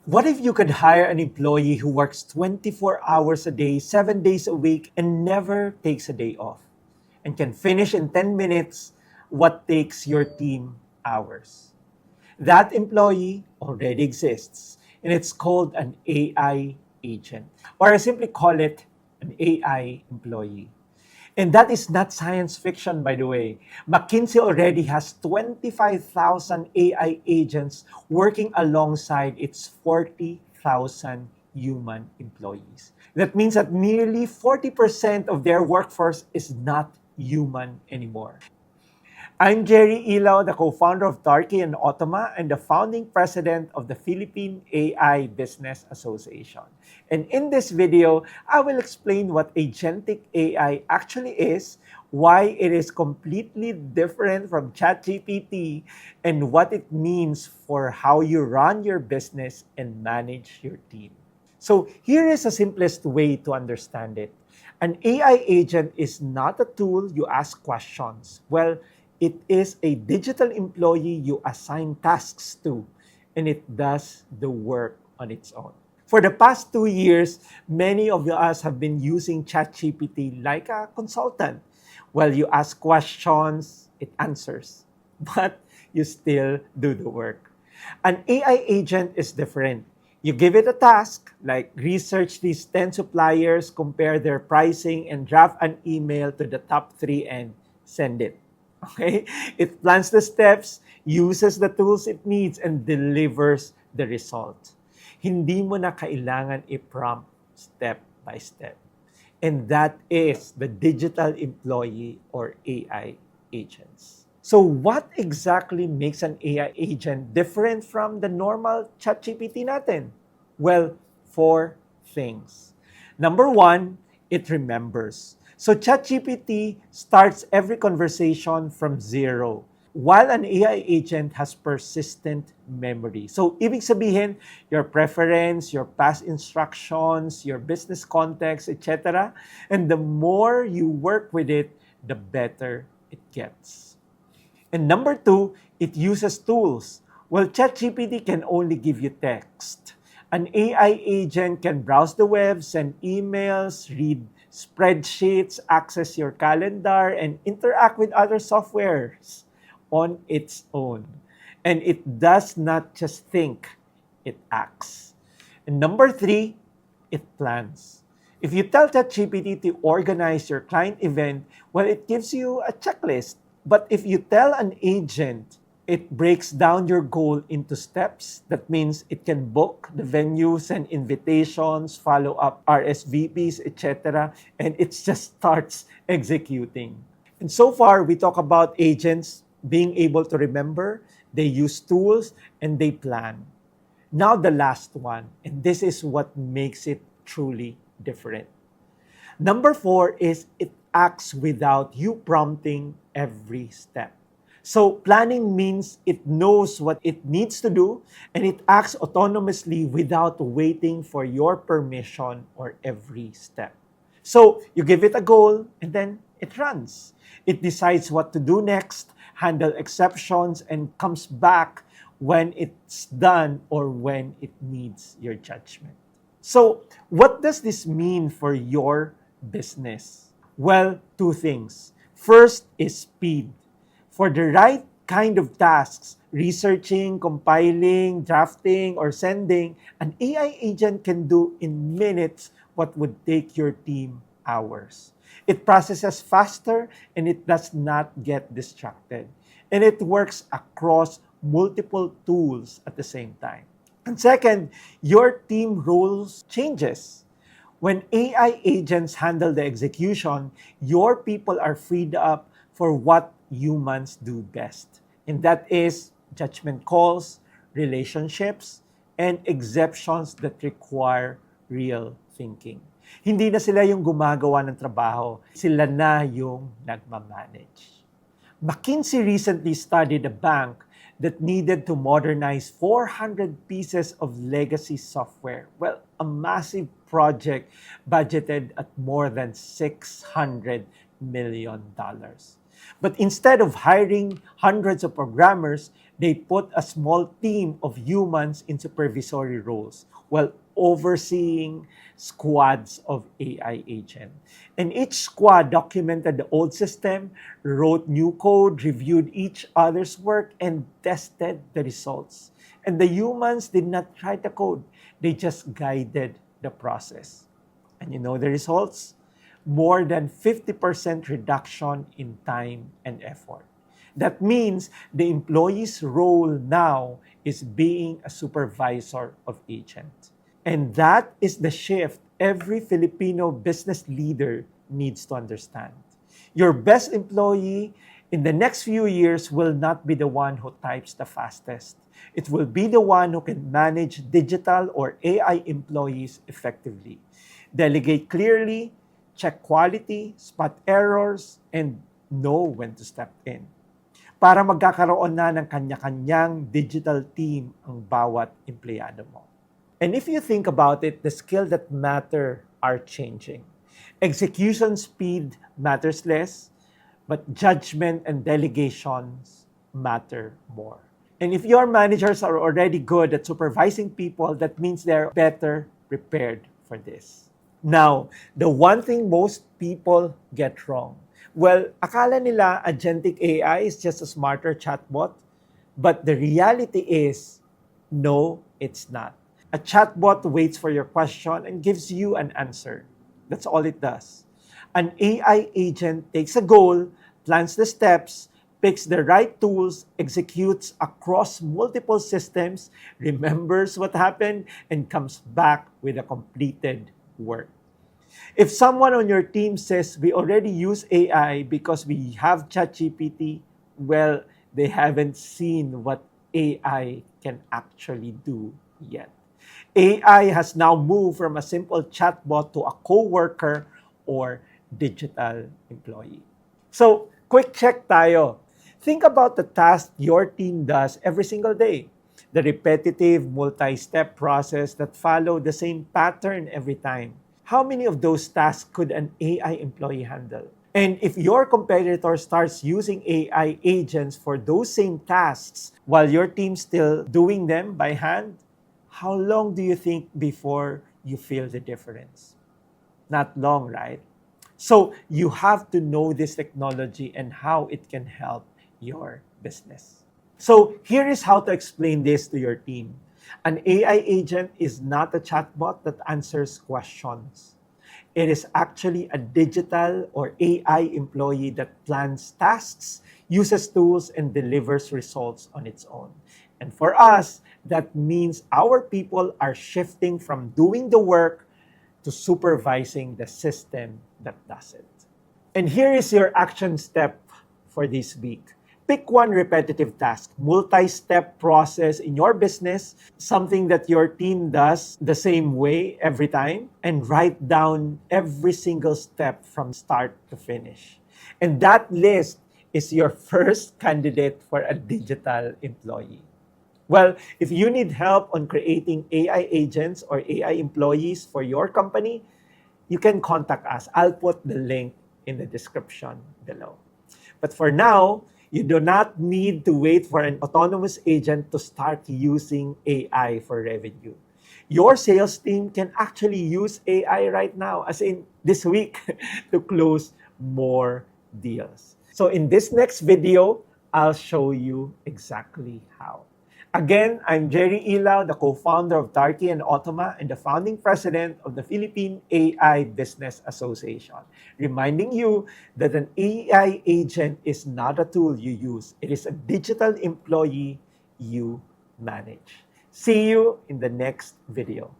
What if you could hire an employee who works 24 hours a day, 7 days a week, and never takes a day off, and can finish in 10 minutes what takes your team hours? That employee already exists, and it's called an AI agent, or I simply call it an AI employee. And that is not science fiction, by the way. McKinsey already has 25,000 AI agents working alongside its 40,000 human employees. That means that nearly 40% of their workforce is not human anymore. I'm Jerry Ilaw, the co-founder of Darky and Otoma and the founding president of the Philippine AI Business Association. And in this video, I will explain what agentic AI actually is, why it is completely different from ChatGPT, and what it means for how you run your business and manage your team. So here is the simplest way to understand it. An AI agent is not a tool you ask questions. Well, it is a digital employee you assign tasks to, and it does the work on its own. For the past 2 years, many of us have been using ChatGPT like a consultant. Well, you ask questions, it answers, but you still do the work. An AI agent is different. You give it a task, like research these 10 suppliers, compare their pricing, and draft an email to the top 3 and send it. Okay? It plans the steps, uses the tools it needs, and delivers the result. Hindi mo na kailangan i-prompt step by step. And that is the digital employee or AI agents. So what exactly makes an AI agent different from the normal ChatGPT natin? Well, 4 things. Number 1, it remembers. So ChatGPT starts every conversation from zero, while an AI agent has persistent memory. So ibig sabihin, your preference, your past instructions, your business context, etc. And the more you work with it, the better it gets. And number 2, it uses tools. Well, ChatGPT can only give you text. An AI agent can browse the web, send emails, read spreadsheets, access your calendar, and interact with other softwares on its own. And it does not just think, it acts. And number 3, it plans. If you tell ChatGPT to organize your client event, well, it gives you a checklist. But if you tell an agent, it breaks down your goal into steps. That means it can book the venues and invitations, follow up RSVPs, etc. And it just starts executing. And so far, we talk about agents being able to remember, they use tools, and they plan. Now the last one, and this is what makes it truly different. Number 4 is it acts without you prompting every step. So planning means it knows what it needs to do and it acts autonomously without waiting for your permission or every step. So you give it a goal and then it runs. It decides what to do next, handle exceptions, and comes back when it's done or when it needs your judgment. So what does this mean for your business? Well, 2 things. First is speed. For the right kind of tasks, researching, compiling, drafting, or sending, an AI agent can do in minutes what would take your team hours. It processes faster and it does not get distracted. And it works across multiple tools at the same time. And second, your team roles changes. When AI agents handle the execution, your people are freed up for what humans do best. And that is judgment calls, relationships, and exceptions that require real thinking. Hindi na sila yung gumagawa ng trabaho, sila na yung nagmamanage. McKinsey recently studied a bank that needed to modernize 400 pieces of legacy software. Well, a massive project budgeted at more than $600 million. But instead of hiring hundreds of programmers, They put a small team of humans in supervisory roles while overseeing squads of AI agents. And each squad documented the old system, wrote new code, reviewed each other's work, and tested the results. And the humans did not write the code, they just guided the process. And you know the results? More than 50% reduction in time and effort. That means the employee's role now is being a supervisor of agent. And that is the shift every Filipino business leader needs to understand. Your best employee in the next few years will not be the one who types the fastest. It will be the one who can manage digital or AI employees effectively. Delegate clearly, check quality, spot errors, and know when to step in. Para magkakaroon na ng kanya-kanyang digital team ang bawat empleyado mo. And if you think about it, the skills that matter are changing. Execution speed matters less, but judgment and delegations matter more. And if your managers are already good at supervising people, that means they're better prepared for this. Now, the one thing most people get wrong. Well, akala nila agentic AI is just a smarter chatbot, but the reality is, no, it's not. A chatbot waits for your question and gives you an answer. That's all it does. An AI agent takes a goal, plans the steps, picks the right tools, executes across multiple systems, remembers what happened, and comes back with a completed work. If someone on your team says we already use AI because we have ChatGPT, well, they haven't seen what AI can actually do yet. AI has now moved from a simple chatbot to a coworker or digital employee. So, quick check tayo. Think about the task your team does every single day. The repetitive, multi-step process that follow the same pattern every time. How many of those tasks could an AI employee handle? And if your competitor starts using AI agents for those same tasks while your team's still doing them by hand, how long do you think before you feel the difference? Not long, right? So you have to know this technology and how it can help your business. So here is how to explain this to your team. An AI agent is not a chatbot that answers questions. It is actually a digital or AI employee that plans tasks, uses tools, and delivers results on its own. And for us, that means our people are shifting from doing the work to supervising the system that does it. And here is your action step for this week. Pick one repetitive task, multi-step process in your business, something that your team does the same way every time, and write down every single step from start to finish. And that list is your first candidate for a digital employee. Well, if you need help on creating AI agents or AI employees for your company, you can contact us. I'll put the link in the description below. But for now, you do not need to wait for an autonomous agent to start using AI for revenue. Your sales team can actually use AI right now, as in this week, to close more deals. So in this next video, I'll show you exactly how. Again, I'm Jerry Ilaw, the co-founder of Darky and Automa and the founding president of the Philippine AI Business Association, reminding you that an AI agent is not a tool you use. It is a digital employee you manage. See you in the next video.